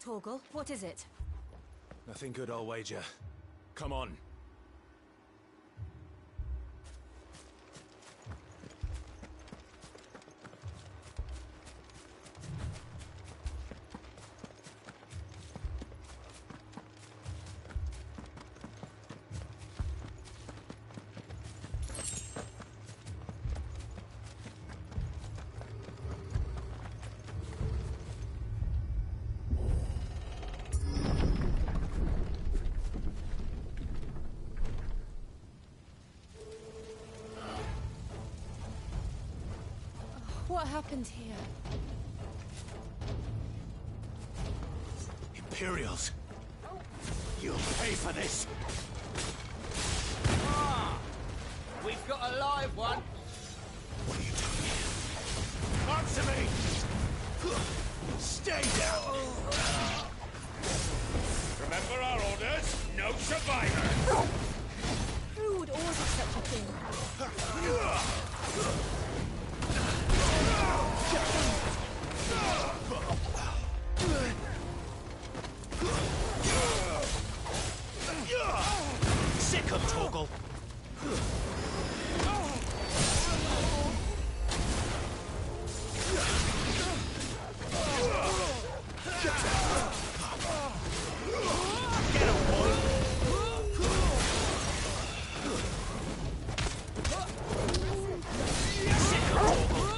Torgal, what is it? Nothing good, I'll wager. Come on. What happened here? Imperials! You'll pay for this! Ah! We've got a live one! What are you doing here? Answer me! Stay down! Remember our orders? No survivors! Who would order such a thing? Sick of Torgal! Get him, boy! Sick of Torgal!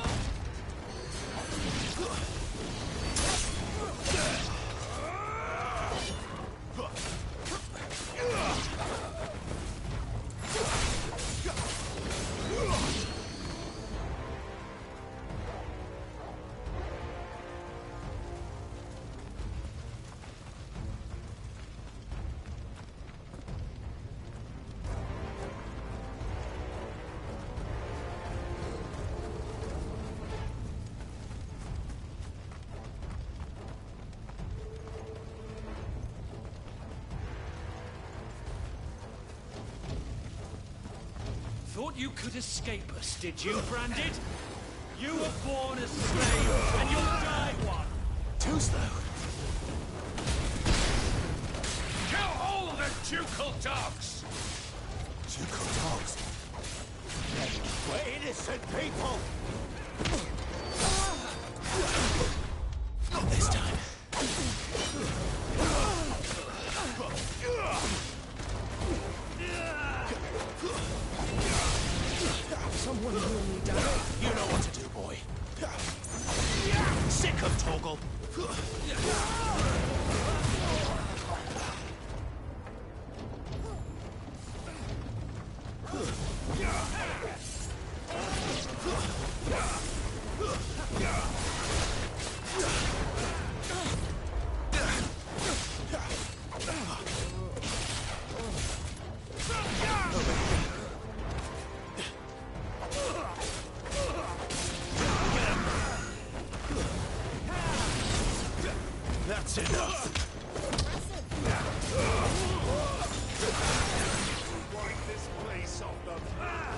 Thought you could escape us, did you, Branded? You were born a slave, and you'll die one! Too slow. Kill all the ducal dogs! Ducal dogs? We're innocent people! Not this time. Someone will need that. You know what to do, boy. Sick of Torgal. That's enough. Wipe this place off the map!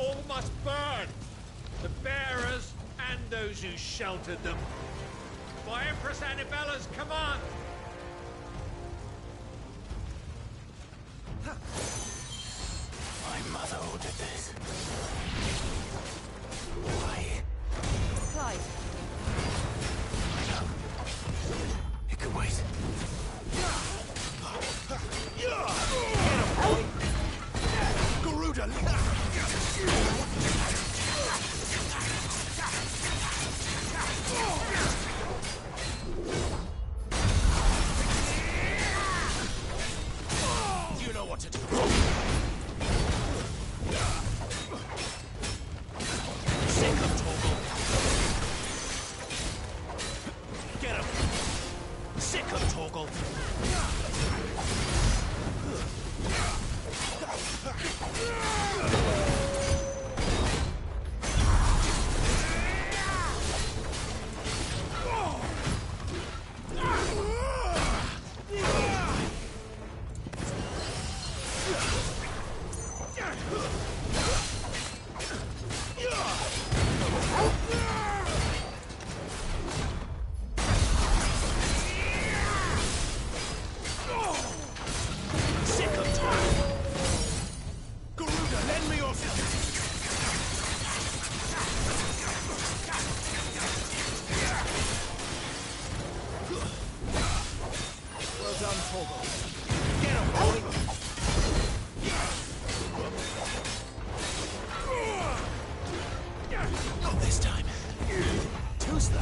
All must burn! The bearers and those who sheltered them. By Empress Annibella's command! I My mother ordered this. Why? Clive, It can wait. Garuda! You know what to do. Sick of Torgal. Get him. Sick of Torgal. Sick of Torgal. Garuda, lend me your... Well done, Torgal. Get him, boy! Not this time. Too slow.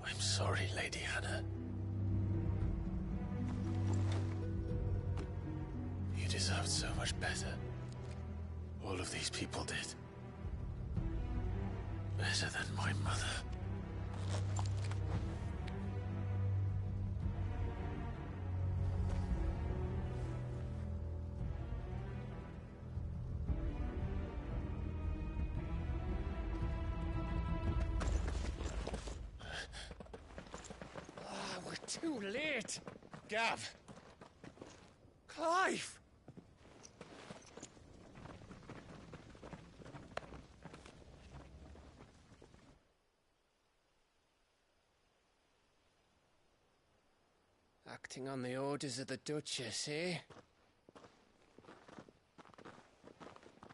I'm sorry, Lady Hannah. You deserved so much better. All of these people did. Better than my mother. Too late! Gav! Clive! Acting on the orders of the Duchess, eh?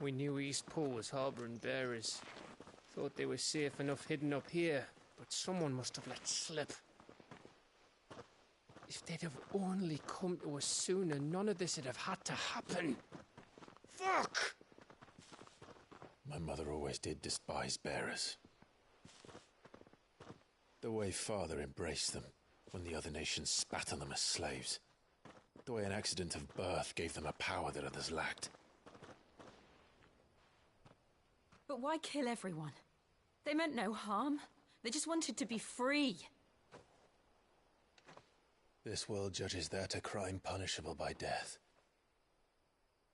We knew Eastpool was harbouring bearers. Thought they were safe enough hidden up here, but someone must have let slip. If they'd have only come to us sooner, none of this would have had to happen. Fuck! My mother always did despise bearers. The way Father embraced them when the other nations spat on them as slaves. The way an accident of birth gave them a power that others lacked. but why kill everyone? They meant no harm. They just wanted to be free. This world judges that a crime punishable by death.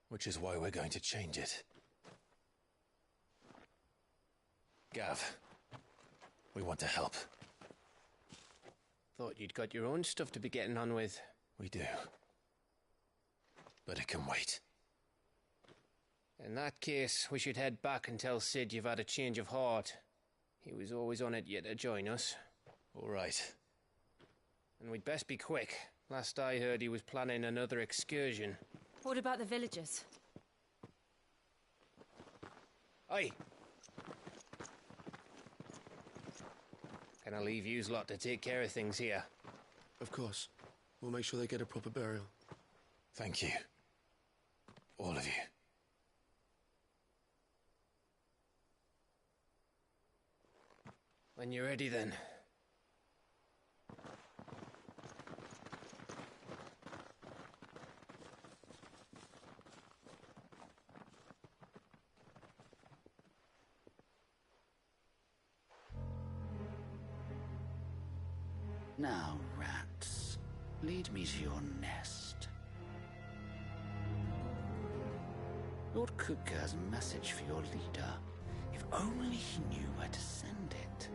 Which is why we're going to change it. Gav, we want to help. Thought you'd got your own stuff to be getting on with. We do. But it can wait. In that case, we should head back and tell Sid you've had a change of heart. He was always on it yet to join us. All right. And we'd best be quick. Last I heard, he was planning another excursion. What about the villagers? Oi! Can I leave yous lot to take care of things here? Of course. We'll make sure they get a proper burial. Thank you. All of you. When you're ready, then. Now, rats, lead me to your nest. Lord Kupka has a message for your leader. If only he knew where to send it.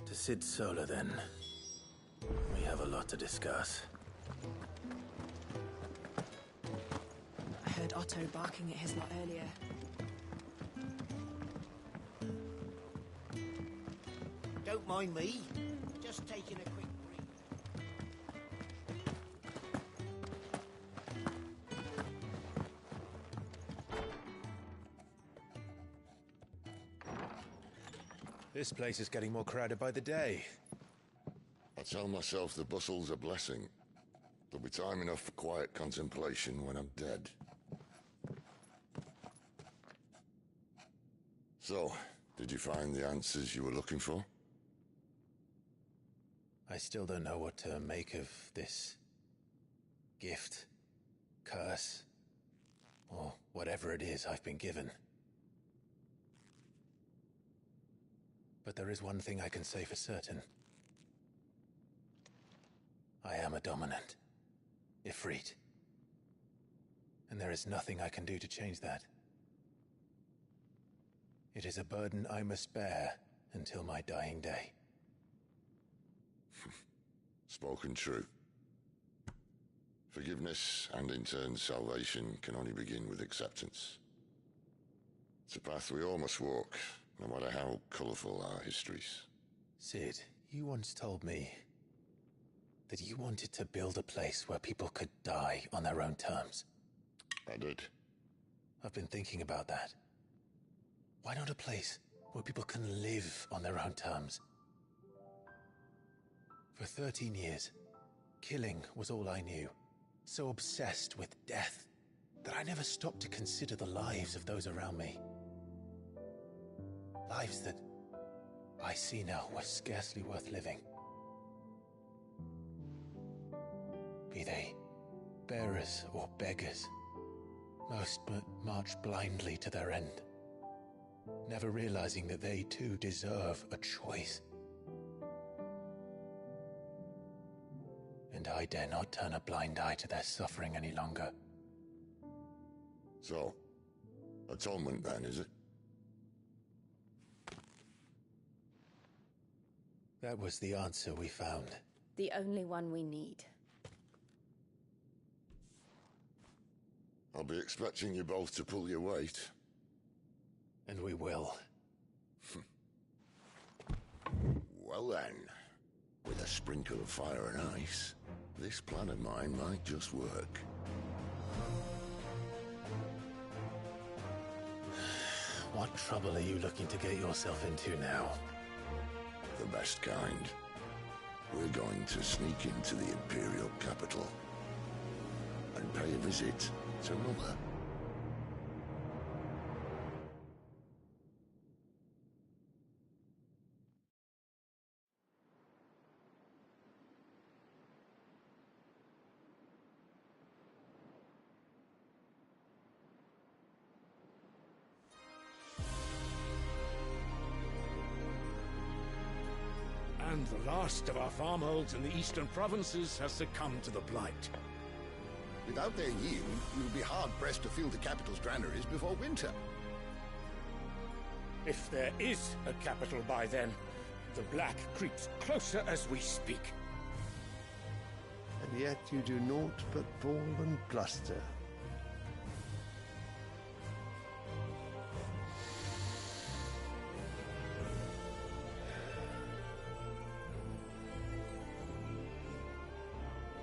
To Sid Solar, then. We have a lot to discuss. I heard Otto barking at his lot earlier. Don't mind me. Just taking a quick break. This place is getting more crowded by the day. I tell myself the bustle's a blessing. There'll be time enough for quiet contemplation when I'm dead. So, did you find the answers you were looking for? I still don't know what to make of this gift, curse, or whatever it is I've been given. But there is one thing I can say for certain. I am a dominant, Ifrit. And there is nothing I can do to change that. It is a burden I must bear until my dying day. Spoken true. Forgiveness and in turn salvation can only begin with acceptance. It's a path we all must walk, no matter how colourful our histories. Sid, you once told me that you wanted to build a place where people could die on their own terms. I did. I've been thinking about that. Why not a place where people can live on their own terms? For 13 years, killing was all I knew. So obsessed with death that I never stopped to consider the lives of those around me. Lives that I see now were scarcely worth living. Be they bearers or beggars, most march blindly to their end, never realizing that they too deserve a choice. And I dare not turn a blind eye to their suffering any longer. So, atonement then, is it? That was the answer we found. The only one we need. I'll be expecting you both to pull your weight. And we will. Well then, with a sprinkle of fire and ice, this plan of mine might just work. What trouble are you looking to get yourself into now? The best kind. We're going to sneak into the Imperial capital and pay a visit to Mother. And the last of our farmholds in the eastern provinces has succumbed to the blight. Without their yield, you'll be hard-pressed to fill the capital's granaries before winter. If there is a capital by then, the black creeps closer as we speak. and yet you do naught but bawl and bluster.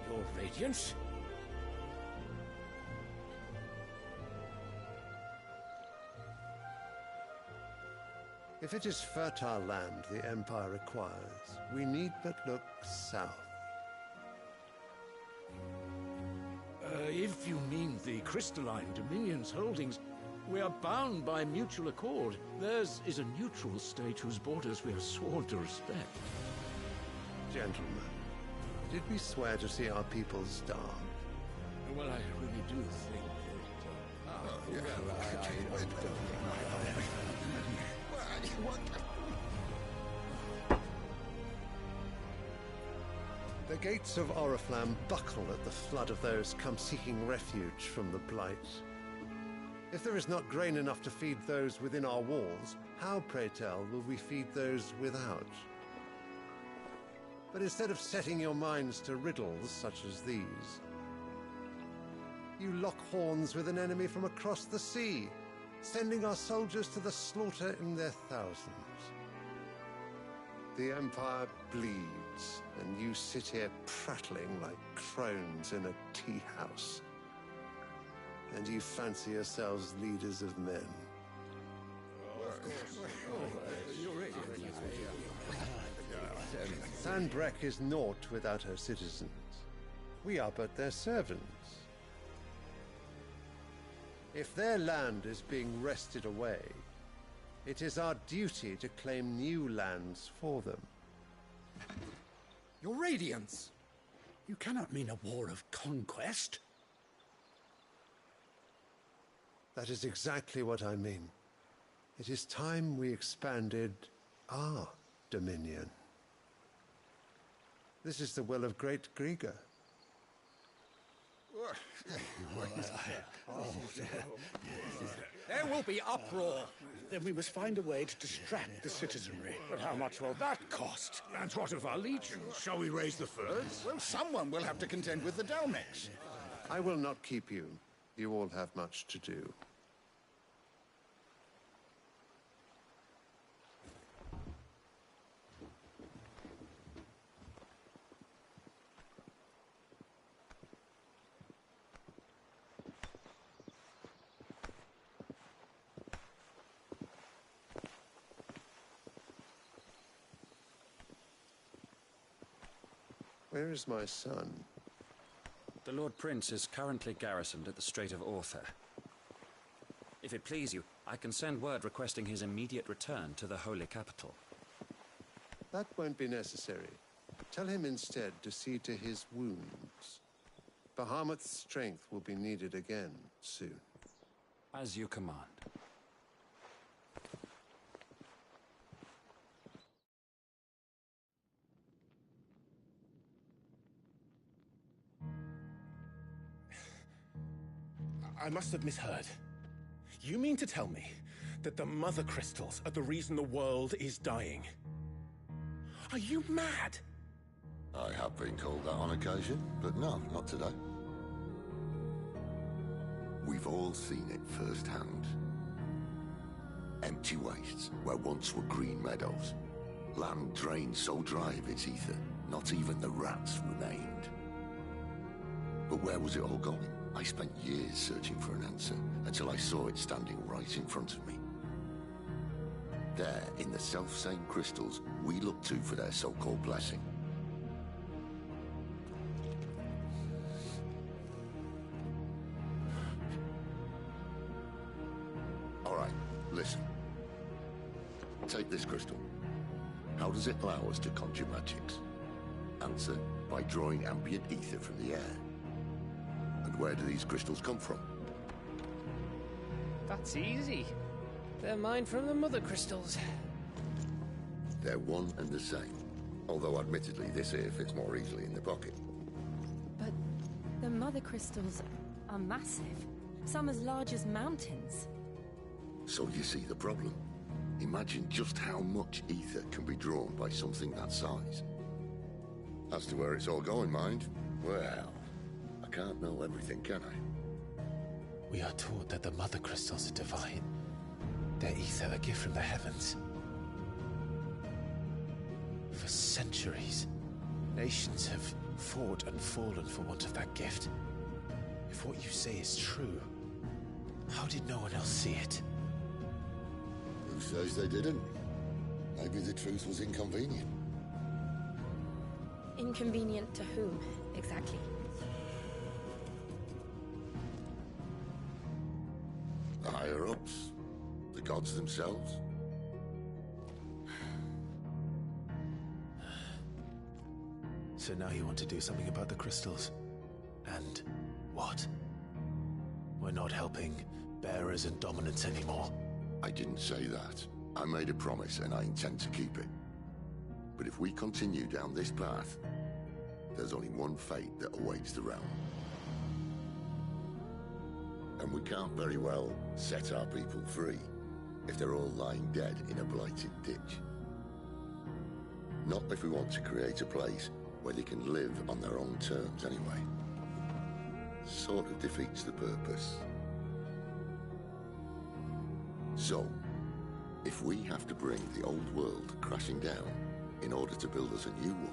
Your Radiance? If it is fertile land the Empire requires, we need but look south. If you mean the crystalline Dominion's holdings, we are bound by mutual accord. Theirs is a neutral state whose borders we have sworn to respect. Gentlemen, did we swear to see our people starve? Well, I really do think The gates of Oriflamme buckle at the flood of those come seeking refuge from the Blight. If there is not grain enough to feed those within our walls, how, pray tell, will we feed those without? But instead of setting your minds to riddles such as these, you lock horns with an enemy from across the sea, sending our soldiers to the slaughter in their thousands. The Empire bleeds, and you sit here prattling like crones in a tea house. And you fancy yourselves leaders of men. Sanbreque is naught without her citizens. We are but their servants. If their land is being wrested away, it is our duty to claim new lands for them. Your Radiance! You cannot mean a war of conquest. That is exactly what I mean. It is time we expanded our dominion. This is the will of great Grieger. There will be uproar. Then we must find a way to distract the citizenry. But how much will that cost? And what of our legions? Shall we raise the furs? Well, someone will have to contend with the Dalmex. I will not keep you. You all have much to do. Where is my son? The Lord Prince is currently garrisoned at the Strait of Author. If it please you, I can send word requesting his immediate return to the Holy Capital. That won't be necessary. Tell him instead to see to his wounds. Bahamut's strength will be needed again soon. As you command. I must have misheard. You mean to tell me that the Mother Crystals are the reason the world is dying? Are you mad? I have been called that on occasion, but no, not today. We've all seen it firsthand. Empty wastes where once were green meadows. Land drained so dry of its ether, not even the rats remained. But where was it all going? I spent years searching for an answer, until I saw it standing right in front of me. There, in the self-same crystals we look to for their so-called blessing. All right, listen. Take this crystal. How does it allow us to conjure magics? Answer, by drawing ambient ether from the air. And where do these crystals come from? That's easy. They're mined from the Mother Crystals. They're one and the same. Although admittedly this here fits more easily in the pocket. But the Mother Crystals are massive. Some as large as mountains. So you see the problem. Imagine just how much ether can be drawn by something that size. As to where it's all going, mind, Well, I can't know everything, can I? We are taught that the Mother Crystals are divine. Their ether a gift from the heavens. For centuries, nations have fought and fallen for want of that gift. If what you say is true, how did no one else see it? Who says they didn't? Maybe the truth was inconvenient. Inconvenient to whom, exactly? The higher-ups? The gods themselves? So now you want to do something about the crystals? And what? We're not helping bearers and dominants anymore. I didn't say that. I made a promise and I intend to keep it. But if we continue down this path, there's only one fate that awaits the realm. And we can't very well set our people free if they're all lying dead in a blighted ditch. Not if we want to create a place where they can live on their own terms anyway. Sort of defeats the purpose. So, if we have to bring the old world crashing down in order to build us a new one,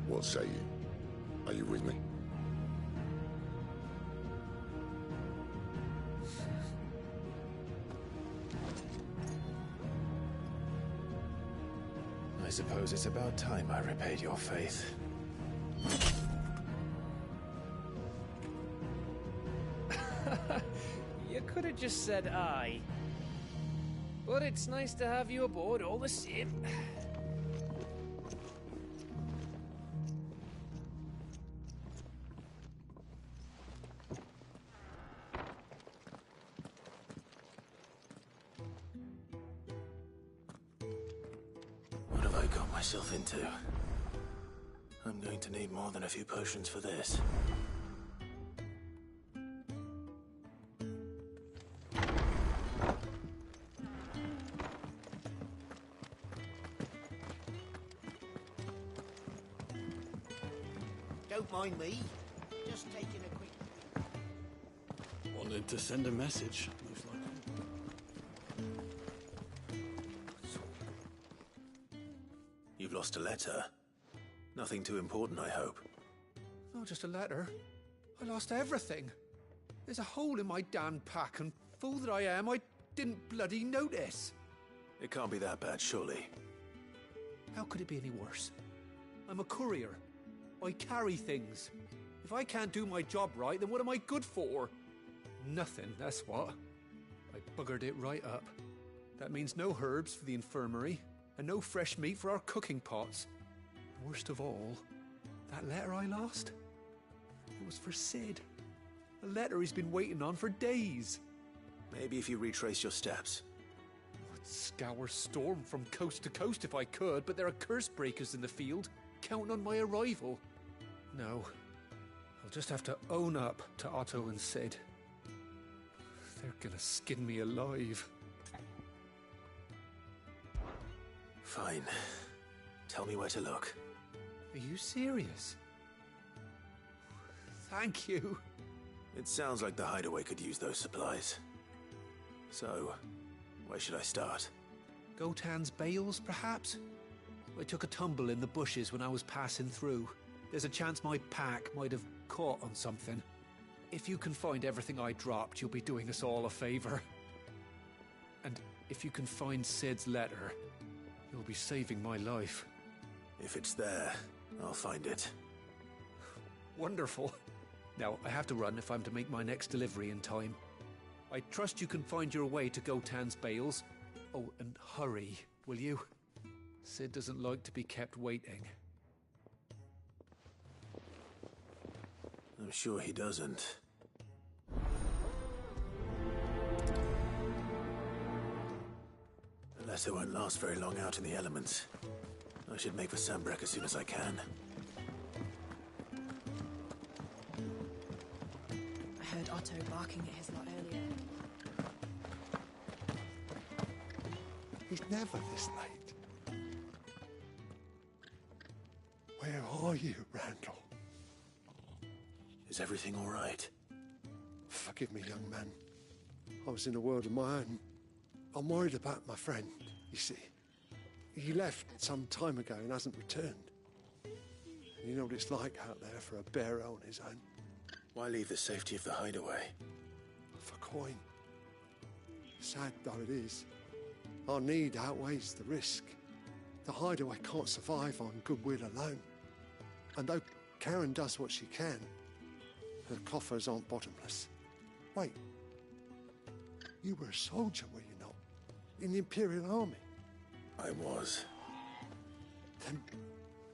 what say you? Are you with me? I suppose it's about time I repaid your faith. You could have just said aye. But it's nice to have you aboard all the same. What have I got myself into? I'm going to need more than a few potions for this. Don't mind me. Just taking a quick... Wanted to send a message, most likely. You've lost a letter. Nothing too important, I hope. Not just a letter. I lost everything. There's a hole in my damn pack, and fool that I am, I didn't bloody notice. It can't be that bad, surely. How could it be any worse? I'm a courier. I carry things. If I can't do my job right, then what am I good for? Nothing, that's what. I buggered it right up. That means no herbs for the infirmary, and no fresh meat for our cooking pots. Worst of all, that letter I lost, it was for Sid. A letter he's been waiting on for days. Maybe if you retrace your steps. I'd scour Storm from coast to coast if I could, but there are curse breakers in the field, counting on my arrival. No, I'll just have to own up to Otto and Sid. They're gonna skin me alive. Fine. Tell me where to look. Are you serious? Thank you. It sounds like the hideaway could use those supplies. So, where should I start? Gotan's bales, perhaps? I took a tumble in the bushes when I was passing through. There's a chance my pack might have caught on something. If you can find everything I dropped, you'll be doing us all a favor. And if you can find Sid's letter, you'll be saving my life. If it's there, I'll find it. Wonderful. Now, I have to run if I'm to make my next delivery in time. I trust you can find your way to Gotan's bales. Oh, and hurry, will you? Sid doesn't like to be kept waiting. I'm sure he doesn't. Unless it won't last very long out in the elements. I should make for Sambrek as soon as I can. I heard Otto barking at his lot earlier. He's never this late. are you, Randall? Is everything all right? Forgive me, young man. I was in a world of my own. I'm worried about my friend, you see. He left some time ago and hasn't returned. And you know what it's like out there for a bearer on his own. Why leave the safety of the hideaway? For coin. Sad though it is, our need outweighs the risk. The hideaway can't survive on goodwill alone. And though Karen does what she can, her coffers aren't bottomless. Wait. You were a soldier, were you not? In the Imperial Army? I was. Then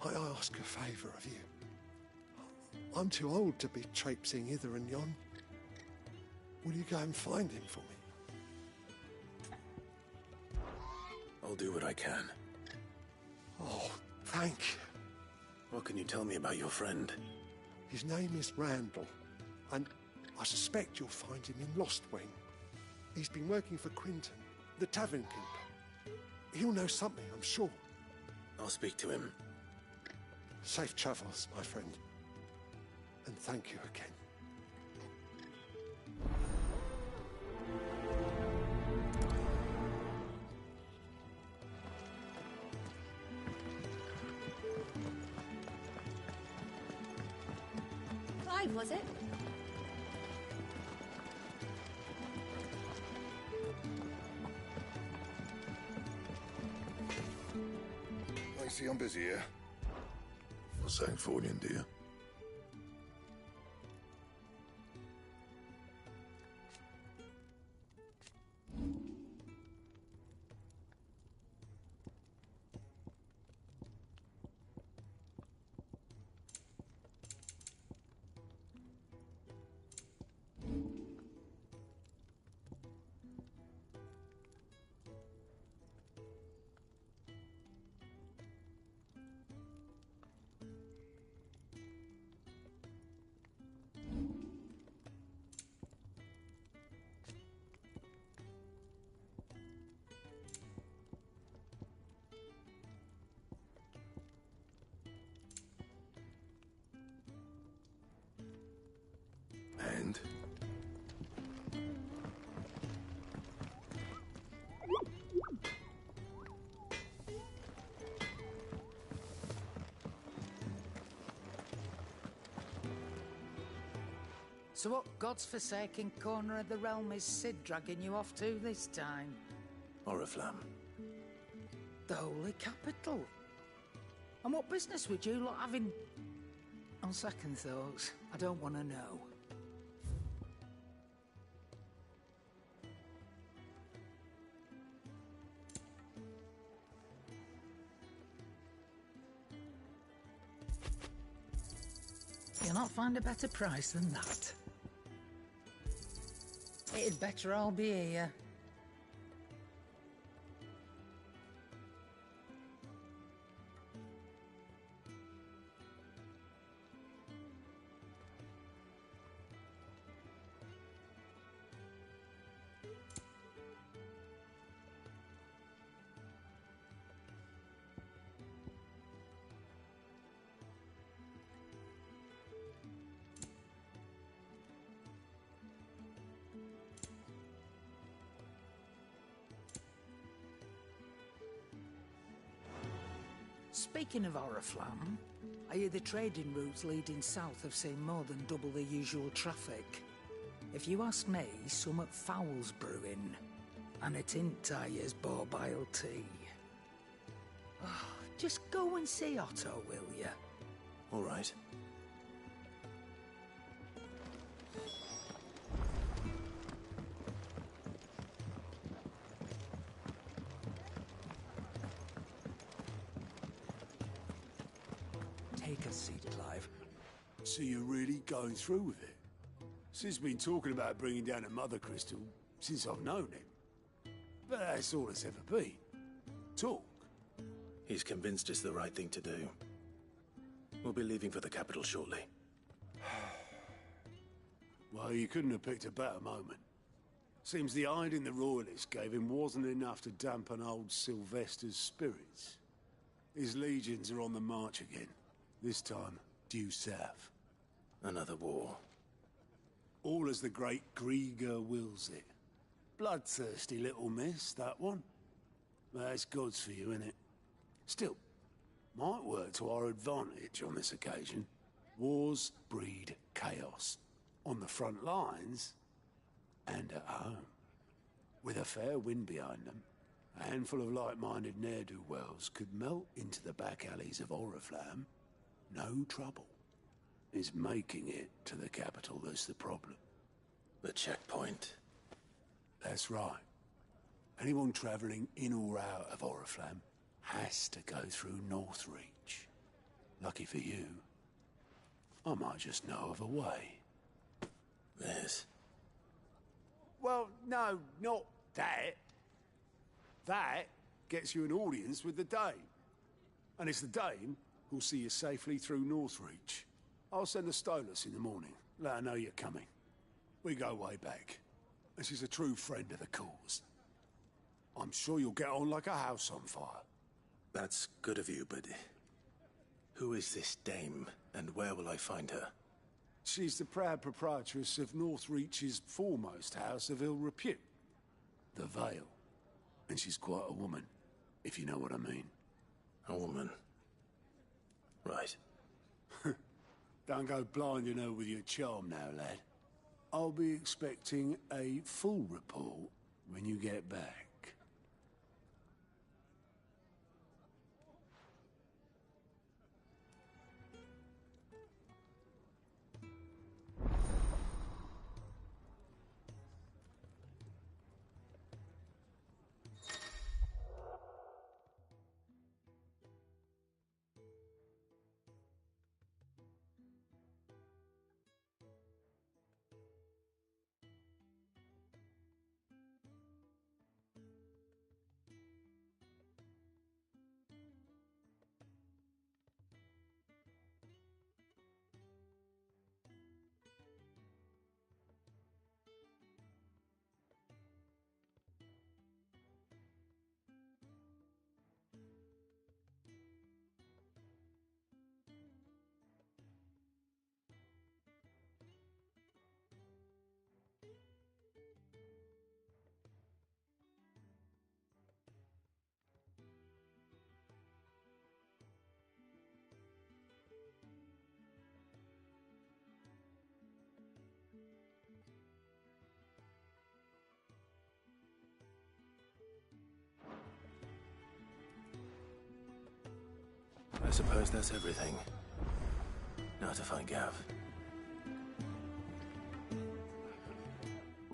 might I ask a favour of you? I'm too old to be traipsing hither and yon. Will you go and find him for me? I'll do what I can. Oh, thank you. What can you tell me about your friend? His name is Randall, and I suspect you'll find him in Lostwing. He's been working for Quinton, the tavern keeper. He'll know something, I'm sure. I'll speak to him. Safe travels, my friend. And thank you again. Clive, was it? I see I'm busy here. What's saying for you, dear? And? So what God's forsaken corner of the realm is Sid dragging you off to this time? Oriflamme. The Holy Capital. And what business would you lot have in... On second thoughts, I don't want to know. You'll not find a better price than that. It'd better all be here. Speaking of Oriflamme, I hear the trading routes leading south have seen more than double the usual traffic. If you ask me, somewhat foul's brewing, and it ain't Tyre's borbile tea. Oh, just go and see Otto, will you? All right. Take a seat, Clive. So you're really going through with it? Sid's been talking about bringing down a mother crystal since I've known him. But that's all it's ever been. Talk. He's convinced it's the right thing to do. We'll be leaving for the capital shortly. Well, you couldn't have picked a better moment. Seems the hiding the Royalists gave him wasn't enough to dampen old Sylvester's spirits. His legions are on the march again. This time, due south. Another war. All as the great Grieger wills it. Bloodthirsty little miss, that one. But it's God's for you, innit? Still, might work to our advantage on this occasion. Wars breed chaos. On the front lines, and at home. With a fair wind behind them, a handful of like-minded ne'er-do-wells could melt into the back alleys of Oriflamme. No trouble. It's making it to the capital that's the problem. The checkpoint. That's right. Anyone travelling in or out of Oriflamme has to go through Northreach. Lucky for you, I might just know of a way. There's... Well, no, not that. That gets you an audience with the Dame. And it's the Dame who'll see you safely through Northreach. I'll send the Stolas in the morning. Let her know you're coming. We go way back. And she's a true friend of the cause. I'm sure you'll get on like a house on fire. That's good of you, but... who is this dame, and where will I find her? She's the proud proprietress of Northreach's foremost house of ill repute. The Vale. And she's quite a woman, if you know what I mean. A woman? Right. Don't go blinding her with your charm now, lad. I'll be expecting a full report when you get back. I suppose that's everything. Now to find Gav.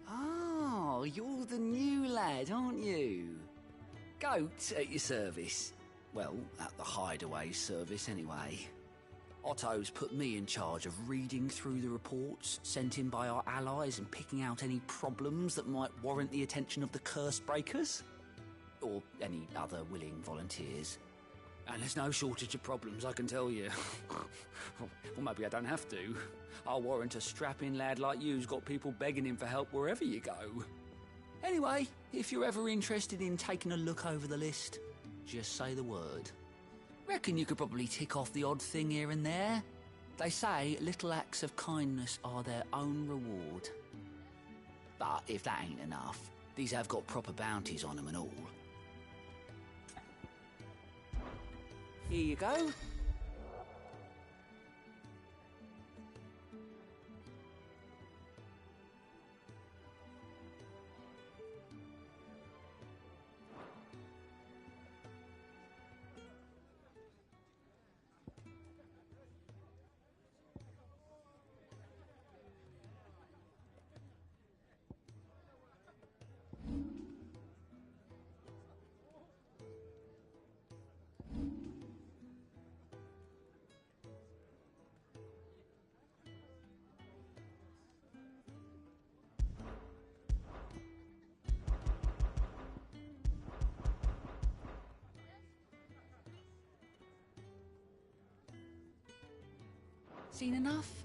Oh, you're the new lad, aren't you? Goat at your service. Well, at the hideaway service anyway. Otto's put me in charge of reading through the reports sent in by our allies and picking out any problems that might warrant the attention of the curse breakers. Or any other willing volunteers. And there's no shortage of problems, I can tell you. Well, maybe I don't have to. I'll warrant a strapping lad like you's got people begging him for help wherever you go. Anyway, if you're ever interested in taking a look over the list, just say the word. Reckon you could probably tick off the odd thing here and there. They say little acts of kindness are their own reward. But if that ain't enough, these have got proper bounties on them and all. Here you go. Seen enough?